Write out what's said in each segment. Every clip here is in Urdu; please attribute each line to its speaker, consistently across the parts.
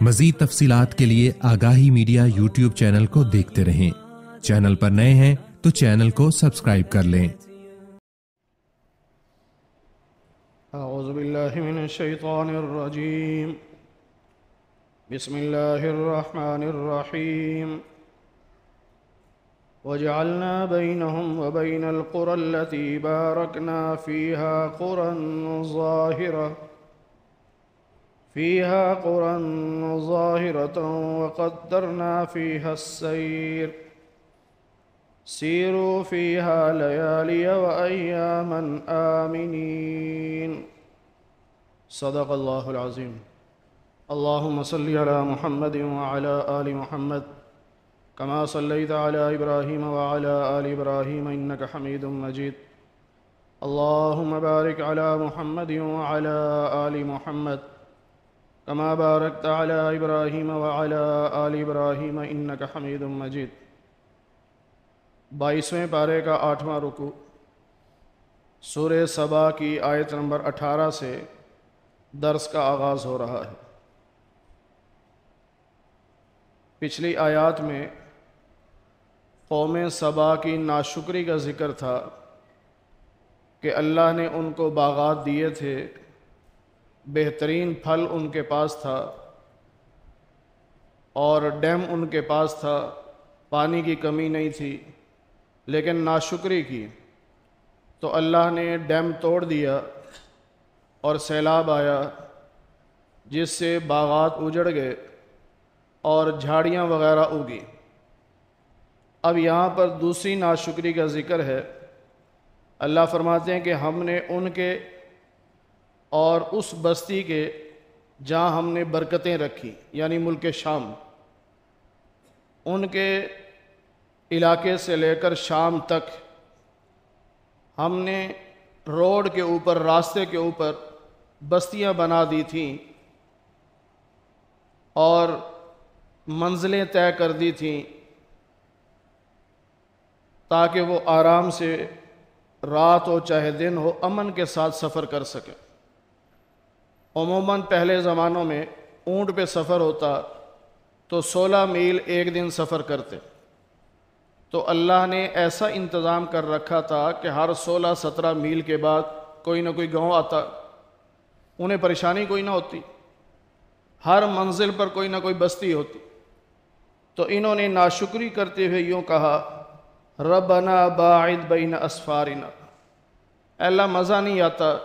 Speaker 1: مزید تفصیلات کے لیے آگاہی میڈیا یوٹیوب چینل کو دیکھتے رہیں۔ چینل پر نئے ہیں تو چینل کو سبسکرائب کر لیں۔
Speaker 2: اعوذ باللہ من الشیطان الرجیم، بسم اللہ الرحمن الرحیم۔ وجعلنا بینہم وبین القری التي بارکنا فيها قرى ظاهرة وقدرنا فيها السير سيروا فيها ليالي وأياما آمنين۔ صدق اللہ العظیم۔ اللهم صل على محمد وعلى آل محمد كما صليت على إبراهيم وعلى آل إبراهيم إنك حميد مجيد۔ اللهم بارك على محمد وعلى آل محمد كما باركت على إبراهيم وعلى آل إبراهيم إنك حميد مجيد۔ 22ویں پارے کا 8واں رکوع، سورہ سبا کی آیت نمبر 18 سے درس کا آغاز ہو رہا ہے۔ پچھلی آیات میں قوم سبا کی ناشکری کا ذکر تھا کہ اللہ نے ان کو باغات دیے تھے، بہترین پھل ان کے پاس تھا اور ڈیم ان کے پاس تھا، پانی کی کمی نہیں تھی، لیکن ناشکری کی تو اللہ نے ڈیم توڑ دیا اور سیلاب آیا، جس سے باغات اجڑ گئے اور جھاڑیاں وغیرہ اگی۔ اب یہاں پر دوسری ناشکری کا ذکر ہے۔ اللہ فرماتے ہیں کہ ہم نے ان کے اور اس بستی کے جہاں ہم نے برکتیں رکھی، یعنی ملک شام، ان کے علاقے سے لے کر شام تک ہم نے روڈ کے اوپر، راستے کے اوپر بستیاں بنا دی تھیں اور منزلیں طے کر دی تھیں تاکہ وہ آرام سے رات ہو چاہے دن ہو امن کے ساتھ سفر کر سکیں۔ عموماً پہلے زمانوں میں اونٹ پہ سفر ہوتا تو 16 میل ایک دن سفر کرتے، تو اللہ نے ایسا انتظام کر رکھا تھا کہ ہر 16-17 میل کے بعد کوئی نہ کوئی گاؤں آتا، انہیں پریشانی کوئی نہ ہوتی، ہر منزل پر کوئی نہ کوئی بستی ہوتی۔ تو انہوں نے ناشکری کرتے ہوئے یوں کہا، ربنا باعد بین اسفارنا، اے اللہ مزہ نہیں آتا،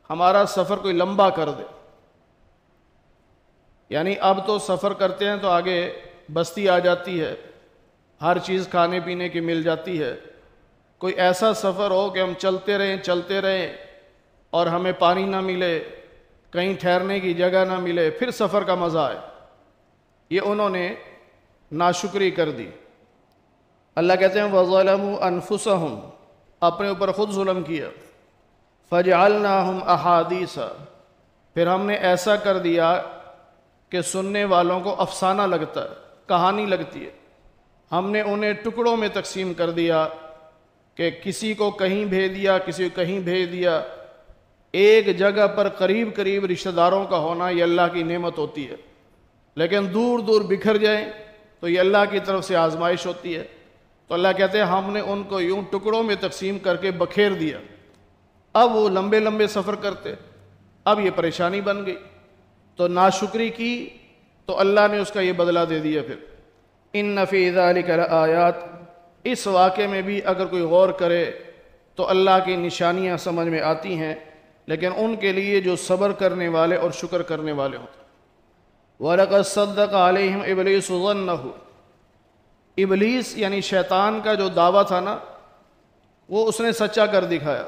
Speaker 2: ہمارا سفر کوئی لمبا کر دے۔ یعنی اب تو سفر کرتے ہیں تو آگے بستی آ جاتی ہے، ہر چیز کھانے پینے کی مل جاتی ہے، کوئی ایسا سفر ہو کہ ہم چلتے رہیں اور ہمیں پانی نہ ملے، کہیں ٹھہرنے کی جگہ نہ ملے، پھر سفر کا مزہ آئے۔ یہ انہوں نے ناشکری کر دی۔ اللہ کہتے ہیں وَظَلَمُوا أَنفُسَهُمْ، اپنے اوپر خود ظلم کیا، فَجْعَلْنَاهُمْ أَحَادِيثَ، پھر ہم نے ایسا کر دیا کہ سننے والوں کو افسانہ لگتا ہے، کہانی لگتی ہے۔ ہم نے انہیں ٹکڑوں میں تقسیم کر دیا کہ کسی کو کہیں بھیج دیا، کسی کو کہیں بھیج دیا۔ ایک جگہ پر قریب قریب رشتہ داروں کا ہونا یہ اللہ کی نعمت ہوتی ہے، لیکن دور دور بکھر جائیں تو یہ اللہ کی طرف سے آزمائش ہوتی ہے۔ تو اللہ کہتے ہیں ہم نے ان کو یوں ٹکڑوں میں تقسیم کر کے بکھیر دیا، اب وہ لمبے لمبے سفر کرتے، اب یہ پریشانی بن گئی۔ تو ناشکری کی تو اللہ نے اس کا یہ بدلہ دے دیا۔ پھر ان فی ذلک لآیات، اس واقعے میں بھی اگر کوئی غور کرے تو اللہ کی نشانیاں سمجھ میں آتی ہیں، لیکن ان کے لیے جو صبر کرنے والے اور شکر کرنے والے ہوتے ہیں۔ وَلَقَدْ صَدَّقَ عَلَيْهِمْ إِبْلِيسُ ظَنَّهُ، ابلیس یعنی شیطان کا جو دعویٰ تھا نا، وہ اس نے سچا کر دکھایا۔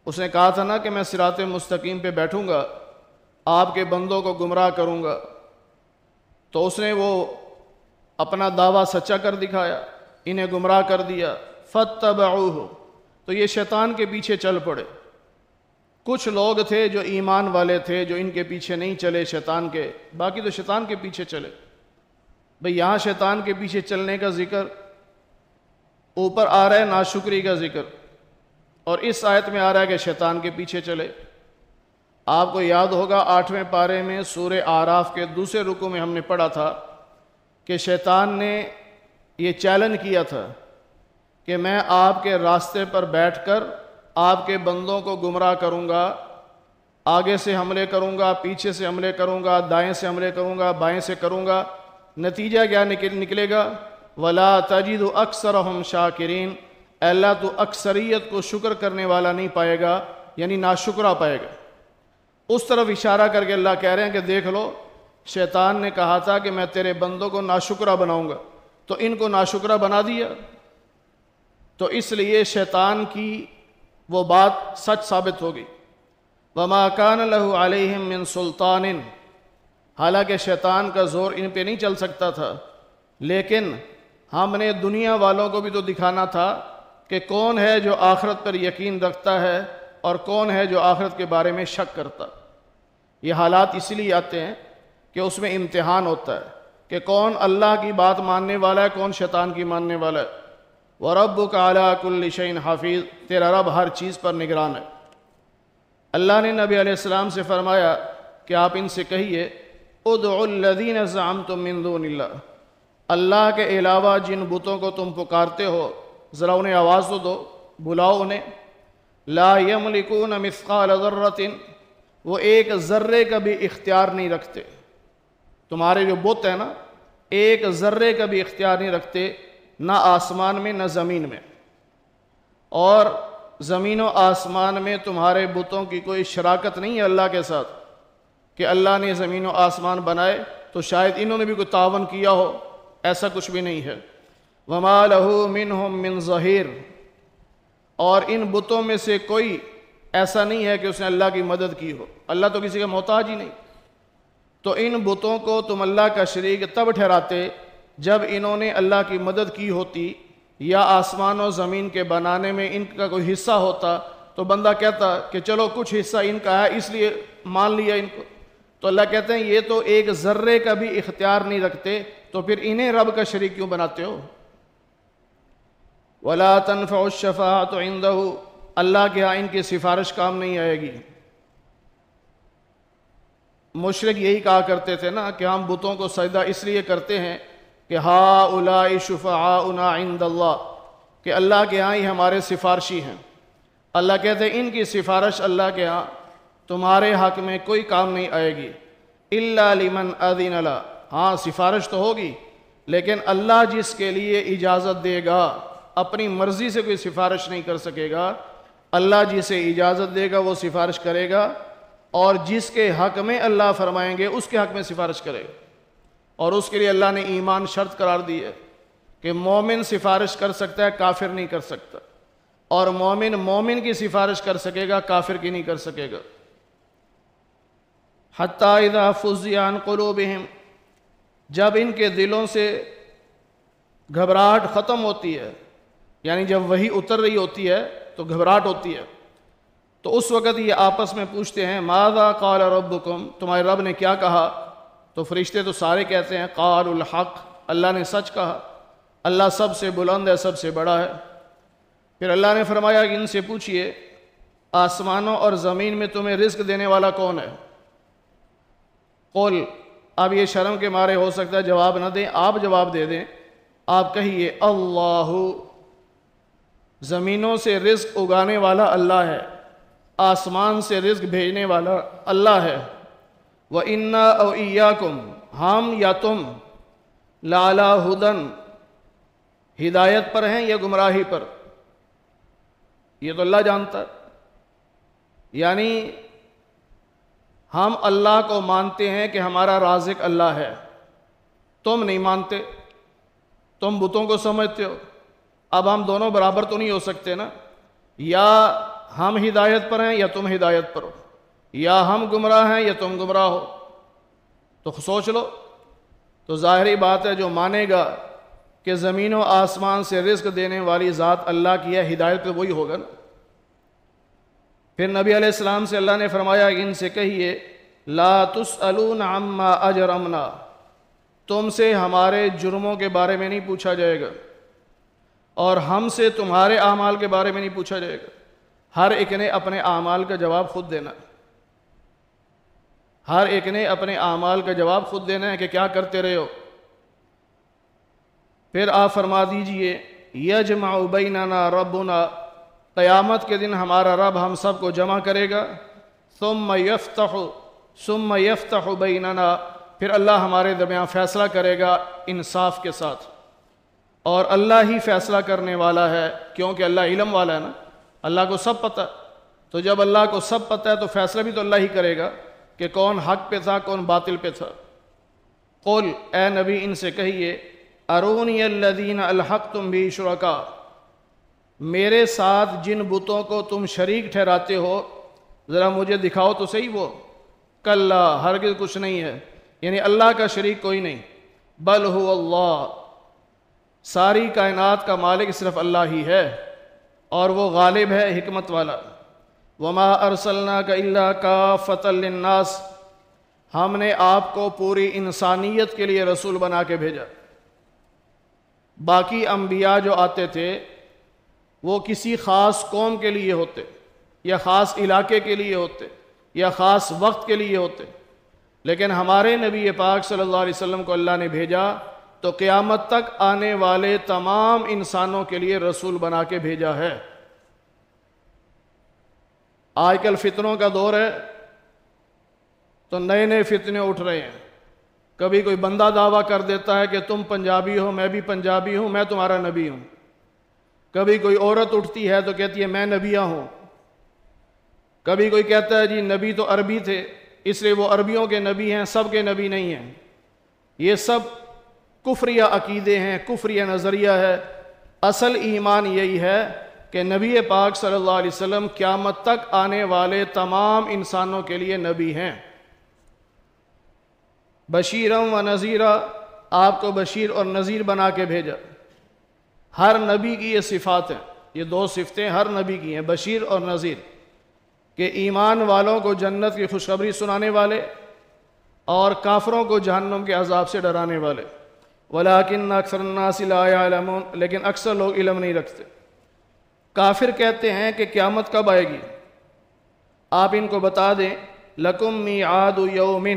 Speaker 2: اس نے کہا تھا نا کہ میں صراط مستقیم پہ بیٹھوں گا، آپ کے بندوں کو گمراہ کروں گا، تو اس نے وہ اپنا دعویٰ سچا کر دکھایا، انہیں گمراہ کر دیا۔ فَاتَّبَعُوهُ، تو یہ شیطان کے پیچھے چل پڑے۔ کچھ لوگ تھے جو ایمان والے تھے، جو ان کے پیچھے نہیں چلے شیطان کے، باقی تو شیطان کے پیچھے چلے۔ بھئی یہاں شیطان کے پیچھے چلنے کا ذکر، اوپر آ رہا ہے ناشکری کا ذکر، اور اس آیت میں آ رہا ہے کہ شیطان کے پیچھے چلے۔ آپ کو یاد ہوگا 8ویں پارے میں سورہ آراف کے دوسرے رکوع میں ہم نے پڑھا تھا کہ شیطان نے یہ چیلنج کیا تھا کہ میں آپ کے راستے پر بیٹھ کر آپ کے بندوں کو گمراہ کروں گا، آگے سے حملے کروں گا، پیچھے سے حملے کروں گا، دائیں سے حملے کروں گا، بائیں سے کروں گا، نتیجہ کیا نکلے گا؟ وَلَا تَجِدُ أَكْثَرَهُمْ شَاكِرِينَ، اے اللہ تو اکثریت کو شکر کرنے والا نہیں پائے گا، یعنی ناشکرہ پائے گا۔ اس طرف اشارہ کر کے اللہ کہہ رہے ہیں کہ دیکھ لو، شیطان نے کہا تھا کہ میں تیرے بندوں کو ناشکرہ بناؤں گا، تو ان کو ناشکرہ بنا دیا، تو اس لیے شیطان کی وہ بات سچ ثابت ہو گئی۔ وَمَا كَانَ لَهُ عَلَيْهِمْ مِنْ سُلْطَانٍ، حالانکہ شیطان کا زور ان پہ نہیں چل سکتا تھا، لیکن ہم نے دنیا والوں کو بھی تو دکھانا تھا کہ کون ہے جو آخرت پر یقین رکھتا ہے اور کون ہے جو آخرت کے بارے میں شک کرتا۔ یہ حالات اس لیے آتے ہیں کہ اس میں امتحان ہوتا ہے کہ کون اللہ کی بات ماننے والا ہے، کون شیطان کی ماننے والا ہے۔ وَرَبُّكَ عَلَىٰ كُلِّ شَيْءٍ حَفِيظٌ، تیرا رب ہر چیز پر نگران ہے۔ اللہ نے نبی علیہ السلام سے فرمایا کہ آپ ان سے کہیے ادعوا الذین زعمتم من دون اللہ، اللہ کے علاوہ جن بتوں کو تم پکارتے ہو ذرا انہیں آواز تو دو، بلاؤ انہیں۔ لا یملکون مثقال ذرۃ، وہ ایک ذرے کا بھی اختیار نہیں رکھتے۔ تمہارے جو بت ہیں نا، ایک ذرے کا بھی اختیار نہیں رکھتے، نہ آسمان میں نہ زمین میں، اور زمین و آسمان میں تمہارے بتوں کی کوئی شراکت نہیں ہے اللہ کے ساتھ کہ اللہ نے زمین و آسمان بنائے تو شاید انہوں نے بھی کوئی تعاون کیا ہو، ایسا کچھ بھی نہیں ہے۔ وَمَا لَهُ مِنْهُمْ مِنْ ظَهِيرٍ، اور ان بتوں میں سے کوئی ایسا نہیں ہے کہ اس نے اللہ کی مدد کی ہو، اللہ تو کسی کا محتاج ہی نہیں۔ تو ان بتوں کو تم اللہ کا شریک تب ٹھہراتے جب انہوں نے اللہ کی مدد کی ہوتی یا آسمان و زمین کے بنانے میں ان کا کوئی حصہ ہوتا تو بندہ کہتا کہ چلو کچھ حصہ ان کا ہے اس لیے مان لیا ان کو۔ تو اللہ کہتے ہیں یہ تو ایک ذرے کا بھی اختیار نہیں رکھتے، تو پھر انہیں رب کا شریک کیوں بناتے ہو؟ وَلَا تَنْفَعُ الشَّفَاعَةُ عِنْدَهُ، اللہ کے ہاں ان کی سفارش کام نہیں آئے گی۔ مشرک یہی کہا کرتے تھے نا کہ ہم بتوں کو سجدہ اس لیے کرتے ہیں کہ هَؤُلَاءِ شُفَعَاؤُنَا عِنْدَ اللَّهِ، کہ اللہ کے ہاں ہی ہمارے سفارشی ہیں۔ اللہ کہتے ہیں ان کی سفارش اللہ کے ہاں تمہارے حق میں کوئی کام نہیں آئے گی۔ إِلَّا لِمَنْ أَذِنَ لَهُ، ہاں سفارش تو ہوگی لیکن اللہ جس کے لیے اجازت دے گا، اپنی مرضی سے کوئی سفارش نہیں کر سکے گا، اللہ جسے اجازت دے گا وہ سفارش کرے گا، اور جس کے حق میں اللہ فرمائیں گے اس کے حق میں سفارش کرے گا۔ اور اس کے لیے اللہ نے ایمان شرط قرار دی ہے کہ مومن سفارش کر سکتا ہے، کافر نہیں کر سکتا، اور مومن مومن کی سفارش کر سکے گا، کافر کی نہیں کر سکے گا۔ حتیٰ اذا فزع عن قلوبہم، جب ان کے دلوں سے گھبراہٹ ختم ہوتی ہے، یعنی جب وحی اتر رہی ہوتی ہے تو گھبراہٹ ہوتی ہے، تو اس وقت یہ آپس میں پوچھتے ہیں ماذا قال ربکم، تمہارے رب نے کیا کہا؟ تو فرشتے تو سارے کہتے ہیں قالوا الحق، اللہ نے سچ کہا، اللہ سب سے بلند ہے، سب سے بڑا ہے۔ پھر اللہ نے فرمایا کہ ان سے پوچھئے آسمانوں اور زمین میں تمہیں رزق دینے والا کون ہے؟ قل، اب یہ شرم کے مارے ہو سکتا ہے جواب نہ دیں، آپ جواب دے دیں، آپ کہیے اللہ، زمینوں سے رزق اگانے والا اللہ ہے، آسمان سے رزق بھیجنے والا اللہ ہے۔ وَإِنَّا أَوْ إِيَّاكُمْ، ہم یا تم، لَعَلَىٰ هُدًى، ہدایت پر ہیں یا گمراہی پر، یہ تو اللہ جانتا ہے۔ یعنی ہم اللہ کو مانتے ہیں کہ ہمارا رازق اللہ ہے، تم نہیں مانتے، تم بتوں کو سمجھتے ہو۔ اب ہم دونوں برابر تو نہیں ہو سکتے نا، یا ہم ہدایت پر ہیں یا تم ہدایت پر ہو، یا ہم گمراہ ہیں یا تم گمراہ ہو، تو سوچ لو۔ تو ظاہری بات ہے جو مانے گا کہ زمین و آسمان سے رزق دینے والی ذات اللہ کی ہے، ہدایت پہ وہی ہوگا نا۔ پھر نبی علیہ السلام سے اللہ نے فرمایا کہ ان سے کہیے لا تسألون عما اجرمنا، تم سے ہمارے جرموں کے بارے میں نہیں پوچھا جائے گا، اور ہم سے تمہارے اعمال کے بارے میں نہیں پوچھا جائے گا۔ ہر ایک نے اپنے اعمال کا جواب خود دینا۔ ہر ایک نے اپنے اعمال کا جواب خود دینا ہے کہ کیا کرتے رہے ہو۔ پھر آپ فرما دیجئے یجمع بیننا ربنا، قیامت کے دن ہمارا رب ہم سب کو جمع کرے گا۔ ثم یفتح بیننا، پھر اللہ ہمارے درمیان فیصلہ کرے گا انصاف کے ساتھ، اور اللہ ہی فیصلہ کرنے والا ہے، کیونکہ اللہ علم والا ہے نا، اللہ کو سب پتہ۔ تو جب اللہ کو سب پتہ ہے تو فیصلہ بھی تو اللہ ہی کرے گا کہ کون حق پہ تھا کون باطل پہ تھا۔ قل، اے نبی ان سے کہیے، ارونی الذین الحقتم بہ شرکاء، میرے ساتھ جن بتوں کو تم شریک ٹھہراتے ہو ذرا مجھے دکھاؤ تو صحیح وہ۔ کلا، ہرگز کچھ نہیں ہے، یعنی اللہ کا شریک کوئی نہیں۔ بل هو اللہ، ساری کائنات کا مالک صرف اللہ ہی ہے، اور وہ غالب ہے، حکمت والا۔ وما ارسلناک الا کافۃ للناس، ہم نے آپ کو پوری انسانیت کے لیے رسول بنا کے بھیجا۔ باقی انبیاء جو آتے تھے وہ کسی خاص قوم کے لیے ہوتے، یا خاص علاقے کے لیے ہوتے، یا خاص وقت کے لیے ہوتے، لیکن ہمارے نبی پاک صلی اللہ علیہ وسلم کو اللہ نے بھیجا تو قیامت تک آنے والے تمام انسانوں کے لیے رسول بنا کے بھیجا ہے۔ آج کل فتنوں کا دور ہے تو نئے نئے فتنے اٹھ رہے ہیں۔ کبھی کوئی بندہ دعویٰ کر دیتا ہے کہ تم پنجابی ہو، میں بھی پنجابی ہوں، میں تمہارا نبی ہوں۔ کبھی کوئی عورت اٹھتی ہے تو کہتی ہے میں نبیہ ہوں۔ کبھی کوئی کہتا ہے جی نبی تو عربی تھے اس لیے وہ عربیوں کے نبی ہیں، سب کے نبی نہیں ہیں۔ یہ سب کفریہ عقیدے ہیں، کفریہ نظریہ ہے۔ اصل ایمان یہی ہے کہ نبی پاک صلی اللہ علیہ وسلم قیامت تک آنے والے تمام انسانوں کے لیے نبی ہیں۔ بشیرم و نذیرہ، آپ کو بشیر اور نذیر بنا کے بھیجا۔ ہر نبی کی یہ صفات ہیں، یہ دو صفتیں ہر نبی کی ہیں، بشیر اور نذیر، کہ ایمان والوں کو جنت کی خوشخبری سنانے والے اور کافروں کو جہنم کے عذاب سے ڈرانے والے۔ ولیکن اکثر الناس لا یعلمون، لیکن اکثر لوگ علم نہیں رکھتے۔ کافر کہتے ہیں کہ قیامت کب آئے گی؟ آپ ان کو بتا دیں لکم میعاد یوم،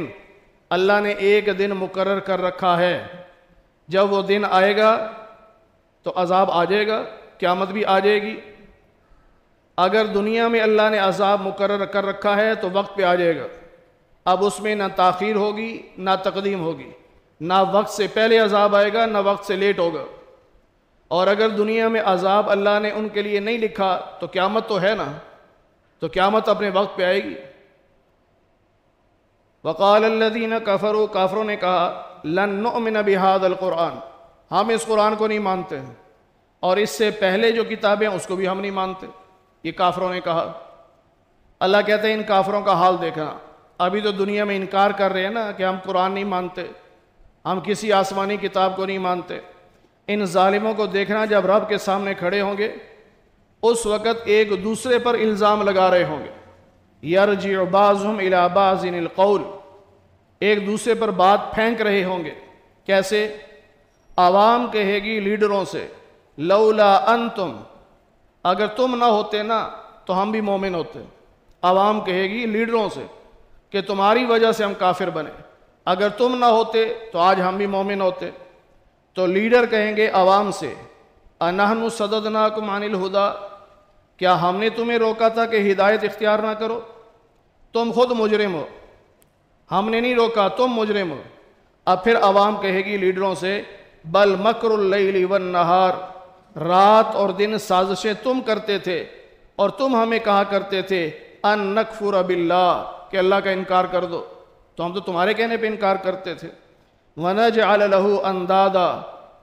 Speaker 2: اللہ نے ایک دن مقرر کر رکھا ہے، جب وہ دن آئے گا تو عذاب آ جائے گا، قیامت بھی آ جائے گی۔ اگر دنیا میں اللہ نے عذاب مقرر کر رکھا ہے تو وقت پہ آ جائے گا، اب اس میں نہ تاخیر ہوگی نہ تقدیم ہوگی، نہ وقت سے پہلے عذاب آئے گا نہ وقت سے لیٹ ہوگا۔ اور اگر دنیا میں عذاب اللہ نے ان کے لیے نہیں لکھا تو قیامت تو ہے نا، تو قیامت اپنے وقت پہ آئے گی۔ وقال الذین کفروا، کافروں نے کہا لن نؤمن بہذا القرآن، ہم اس قرآن کو نہیں مانتے ہیں، اور اس سے پہلے جو کتابیں اس کو بھی ہم نہیں مانتے۔ یہ کافروں نے کہا۔ اللہ کہتے ہیں ان کافروں کا حال دیکھنا، ابھی تو دنیا میں انکار کر رہے ہیں نا کہ ہم قرآن نہیں مانتے، ہم کسی آسمانی کتاب کو نہیں مانتے۔ ان ظالموں کو دیکھنا جب رب کے سامنے کھڑے ہوں گے اس وقت ایک دوسرے پر الزام لگا رہے ہوں گے۔ یرجع بعضهم الی بعض القول، ایک دوسرے پر بات پھینک رہے ہوں گے۔ کیسے؟ عوام کہے گی لیڈروں سے لولا انتم، اگر تم نہ ہوتے نا تو ہم بھی مومن ہوتے۔ عوام کہے گی لیڈروں سے کہ تمہاری وجہ سے ہم کافر بنے، اگر تم نہ ہوتے تو آج ہم بھی مومن ہوتے۔ تو لیڈر کہیں گے عوام سے انحن صددناکم عن الہدی، کیا ہم نے تمہیں روکا تھا کہ ہدایت اختیار نہ کرو؟ تم خود مجرم ہو، ہم نے نہیں روکا، تم مجرم ہو۔ اب پھر عوام کہے گی لیڈروں سے بل مکر اللیل والنہار، رات اور دن سازشیں تم کرتے تھے اور تم ہمیں کہا کرتے تھے ان نکفر باللہ، کہ اللہ کا انکار کر دو، تو ہم تو تمہارے کہنے پہ انکار کرتے تھے۔ وَنَجْعَلَ لَهُ أَنْدَادًا،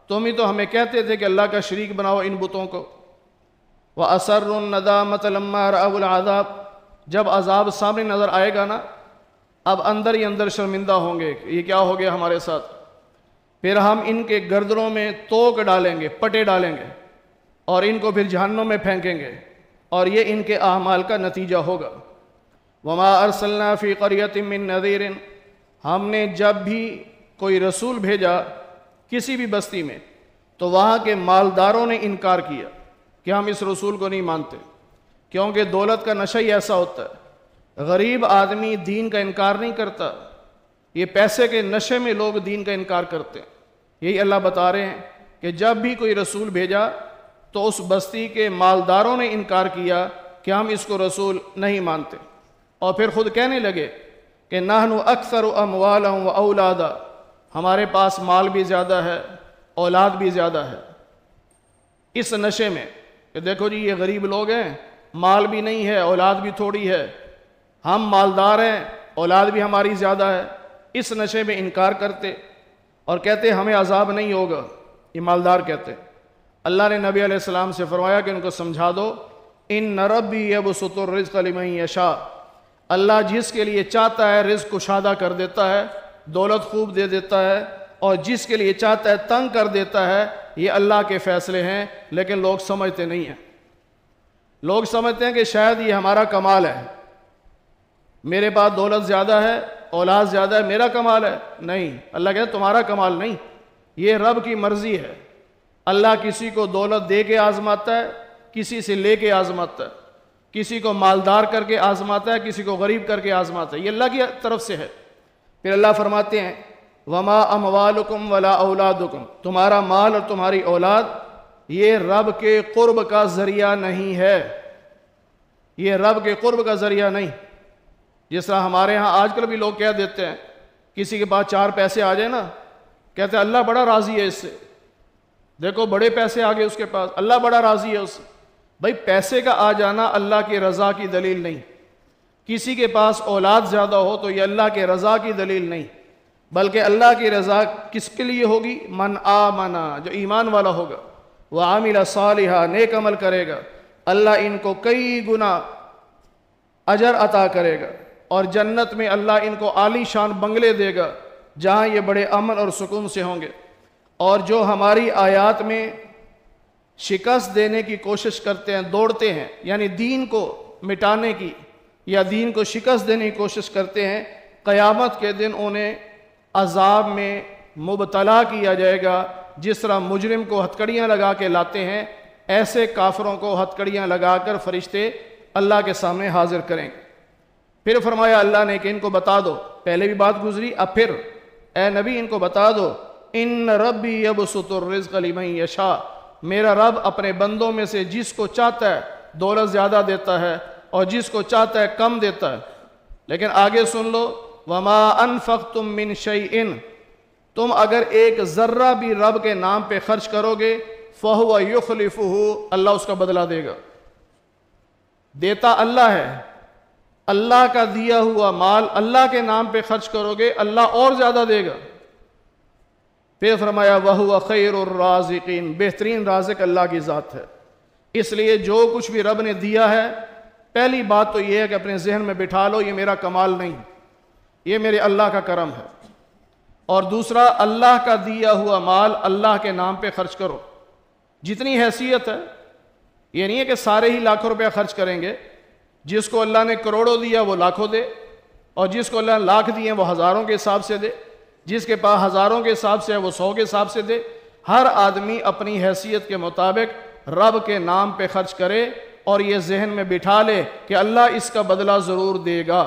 Speaker 2: تم ہی تو ہمیں کہتے تھے کہ اللہ کا شریک بناؤ ان بتوں کو۔ وَأَسَرُّوا النَّدَامَةَ لَمَّا رَأَوُا الْعَذَابَ، جب عذاب سامنے نظر آئے گا نا اب اندر ہی اندر شرمندہ ہوں گے کہ یہ کیا ہو گیا ہمارے ساتھ۔ پھر ہم ان کے گردنوں میں توق ڈالیں گے، پٹے ڈالیں گے، اور ان کو پھر جہنم میں پھینکیں گے، اور یہ ان کے اعمال کا نتیجہ ہوگا۔ وَمَا أَرْسَلْنَا فِي قَرْيَةٍ مِّن نَذِيرٍ، ہم نے جب بھی کوئی رسول بھیجا کسی بھی بستی میں تو وہاں کے مالداروں نے انکار کیا کہ ہم اس رسول کو نہیں مانتے، کیونکہ دولت کا نشہ ہی ایسا ہوتا ہے غریب آدمی دین کا انکار نہیں کرتا، یہ پیسے کے نشے میں لوگ دین کا انکار کرتے ہیں۔ یہی اللہ بتا رہے ہیں کہ جب بھی کوئی رسول بھیجا تو اس بستی کے مالداروں نے انکار کیا کہ ہم اس کو رسول نہیں مانتے، اور پھر خود کہنے لگے کہ نحن اکثر اموالا و اولادا، ہمارے پاس مال بھی زیادہ ہے، اولاد بھی زیادہ ہے۔ اس نشے میں کہ دیکھو جی یہ غریب لوگ ہیں، مال بھی نہیں ہے، اولاد بھی تھوڑی ہے، ہم مالدار ہیں، اولاد بھی ہماری زیادہ ہے، اس نشے میں انکار کرتے اور کہتے ہمیں عذاب نہیں ہوگا۔ یہ مالدار کہتے۔ اللہ نے نبی علیہ السلام سے فرمایا کہ ان کو سمجھا دو، ان ربی یبسط الرزق لمن یشاء، اللہ جس کے لیے چاہتا ہے رزق کشادہ کر دیتا ہے، دولت خوب دے دیتا ہے، اور جس کے لیے چاہتا ہے تنگ کر دیتا ہے۔ یہ اللہ کے فیصلے ہیں، لیکن لوگ سمجھتے نہیں ہیں۔ لوگ سمجھتے ہیں کہ شاید یہ ہمارا کمال ہے، میرے پاس دولت زیادہ ہے، اولاد زیادہ ہے، میرا کمال ہے۔ نہیں، اللہ کہتا ہے تمہارا کمال نہیں، یہ رب کی مرضی ہے۔ اللہ کسی کو دولت دے کے آزماتا ہے، کسی سے لے کے آزماتا ہے، کسی کو مالدار کر کے آزماتا ہے، کسی کو غریب کر کے آزماتا ہے، یہ اللہ کی طرف سے ہے۔ پھر اللہ فرماتے ہیں وما اموالکم ولا اولادکم، تمہارا مال اور تمہاری اولاد یہ رب کے قرب کا ذریعہ نہیں ہے، یہ رب کے قرب کا ذریعہ نہیں۔ جس طرح ہمارے ہاں آج کل بھی لوگ کہہ دیتے ہیں، کسی کے پاس 4 پیسے آ جائیں نا، کہتے ہیں اللہ بڑا راضی ہے اس سے، دیکھو بڑے پیسے آ گئے اس کے پاس، اللہ بڑا راضی ہے اس سے۔ بھائی پیسے کا آ جانا اللہ کی رضا کی دلیل نہیں، کسی کے پاس اولاد زیادہ ہو تو یہ اللہ کے رضا کی دلیل نہیں، بلکہ اللہ کی رضا کس کے لیے ہوگی؟ من آمنا، جو ایمان والا ہوگا، وعمل صالحا، نیک عمل کرے گا، اللہ ان کو کئی گنا اجر عطا کرے گا، اور جنت میں اللہ ان کو عالی شان بنگلے دے گا جہاں یہ بڑے امن اور سکون سے ہوں گے۔ اور جو ہماری آیات میں شکست دینے کی کوشش کرتے ہیں، دوڑتے ہیں، یعنی دین کو مٹانے کی یا دین کو شکست دینے کی کوشش کرتے ہیں، قیامت کے دن انہیں عذاب میں مبتلا کیا جائے گا۔ جس طرح مجرم کو ہتکڑیاں لگا کے لاتے ہیں، ایسے کافروں کو ہتکڑیاں لگا کر فرشتے اللہ کے سامنے حاضر کریں گے۔ پھر فرمایا اللہ نے کہ ان کو بتا دو، پہلے بھی بات گزری، اب پھر اے نبی ان کو بتا دو، ان ربی یبسط الرزق لمن یشاء، میرا رب اپنے بندوں میں سے جس کو چاہتا ہے دولت زیادہ دیتا ہے اور جس کو چاہتا ہے کم دیتا ہے۔ لیکن آگے سن لو، وما انفقتم من شیء، تم اگر ایک ذرہ بھی رب کے نام پہ خرچ کرو گے فہو یخلفہ، اللہ اس کا بدلہ دے گا۔ دیتا اللہ ہے، اللہ کا دیا ہوا مال اللہ کے نام پہ خرچ کرو گے اللہ اور زیادہ دے گا۔ پھر فرمایا وَهُوَ خَيْرُ الرَّازِقِينَ، بہترین رازق اللہ کی ذات ہے۔ اس لیے جو کچھ بھی رب نے دیا ہے، پہلی بات تو یہ ہے کہ اپنے ذہن میں بٹھا لو یہ میرا کمال نہیں، یہ میرے اللہ کا کرم ہے۔ اور دوسرا، اللہ کا دیا ہوا مال اللہ کے نام پہ خرچ کرو، جتنی حیثیت ہے۔ یہ نہیں ہے کہ سارے ہی لاکھوں روپے خرچ کریں گے، جس کو اللہ نے کروڑوں دیا وہ لاکھوں دے، اور جس کو اللہ نے لاکھ دیے وہ ہزاروں کے حساب سے دے، جس کے پاس ہزاروں کے حساب سے ہے وہ 100 کے حساب سے دے۔ ہر آدمی اپنی حیثیت کے مطابق رب کے نام پہ خرچ کرے، اور یہ ذہن میں بٹھا لے کہ اللہ اس کا بدلہ ضرور دے گا۔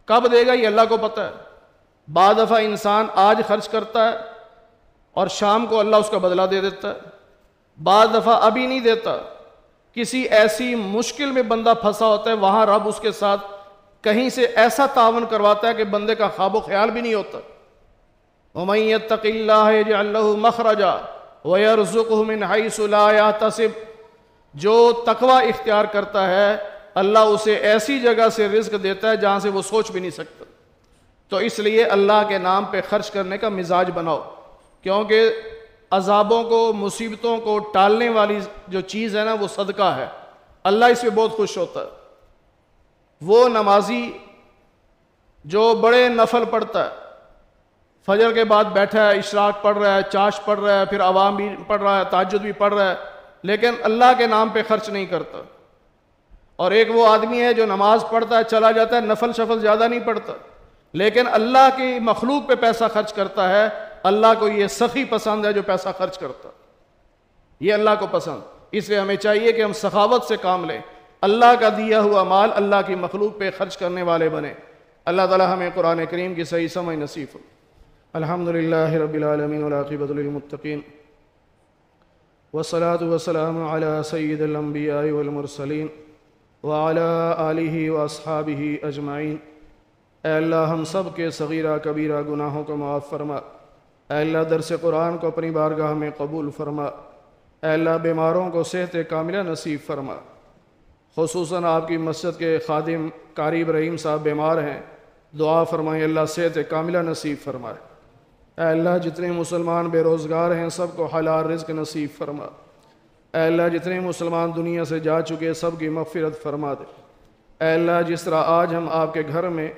Speaker 2: کب دے گا یہ اللہ کو پتہ ہے۔ بعض دفعہ انسان آج خرچ کرتا ہے اور شام کو اللہ اس کا بدلہ دے دیتا ہے، بعض دفعہ ابھی نہیں دیتا، کسی ایسی مشکل میں بندہ پھنسا ہوتا ہے، وہاں رب اس کے ساتھ کہیں سے ایسا تعاون کرواتا ہے کہ بندے کا خواب و خیال بھی نہیں ہوتا۔ وَمَن يَتَّقِ اللَّهَ يَجْعَل لَّهُ مَخْرَجًا وَيَرْزُقْهُ مِنْ حَيْثُ لَا يَحْتَسِبُ، جو تقوی اختیار کرتا ہے اللہ اسے ایسی جگہ سے رزق دیتا ہے جہاں سے وہ سوچ بھی نہیں سکتا۔ تو اس لیے اللہ کے نام پہ خرچ کرنے کا مزاج بناؤ، کیونکہ عذابوں کو، مصیبتوں کو ٹالنے والی جو چیز ہے نا وہ صدقہ ہے، اللہ اس پہ بہت خوش ہوتا ہے۔ وہ نمازی جو بڑے نفل پڑھتا ہے، فجر کے بعد بیٹھا ہے، اشراق پڑھ رہا ہے، چاش پڑھ رہا ہے، پھر عوام بھی پڑھ رہا ہے، تہجد بھی پڑھ رہا ہے، لیکن اللہ کے نام پہ خرچ نہیں کرتا۔ اور ایک وہ آدمی ہے جو نماز پڑھتا ہے، چلا جاتا ہے، نفل شفل زیادہ نہیں پڑھتا، لیکن اللہ کی مخلوق پہ پیسہ خرچ کرتا ہے۔ اللہ کو یہ سخی پسند ہے جو پیسہ خرچ کرتا، یہ اللہ کو پسند۔ اس لیے ہمیں چاہیے کہ ہم سخاوت سے کام لیں، اللہ کا دیا ہوا مال اللہ کی مخلوق پہ خرچ کرنے والے بنے۔ اللہ تعالی ہمیں قرآن کریم کی صحیح سمجھ نصیب ہو۔ الحمدللہ رب العالمین والعاقبۃ للمتقین والصلاة والسلام علی سید الانبیاء والمرسلین وعلی آلہ واصحابہ اجمعین۔ اے اللہ ہم سب کے صغیرہ کبیرہ گناہوں کو معاف فرما۔ اے اللہ درس قرآن کو اپنی بارگاہ میں قبول فرما۔ اے اللہ بیماروں کو صحت کاملہ نصیب فرما۔ خصوصاً آپ کی مسجد کے خادم قاری ابراہیم صاحب بیمار ہیں، دعا فرمائیں اللہ صحت کاملہ نصیب فرمائے۔ اے اللہ جتنے مسلمان بے روزگار ہیں سب کو حلال رزق نصیب فرما۔ اے اللہ جتنے مسلمان دنیا سے جا چکے سب کی مغفرت فرما دے۔ اے اللہ جس طرح آج ہم آپ کے گھر میں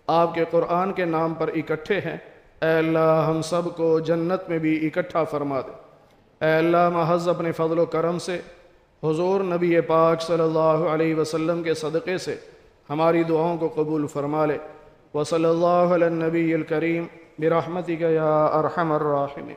Speaker 2: آپ کے قرآن کے نام پر اکٹھے ہیں، اے اللہ ہم سب کو جنت میں بھی اکٹھا فرما دے۔ اے اللہ محض اپنے فضل و کرم سے حضور نبی پاک صلی اللہ علیہ وسلم کے صدقے سے ہماری دعاؤں کو قبول فرما لے۔ وصلی اللہ علی النبی الکریم برحمتک یا ارحم الراحمین۔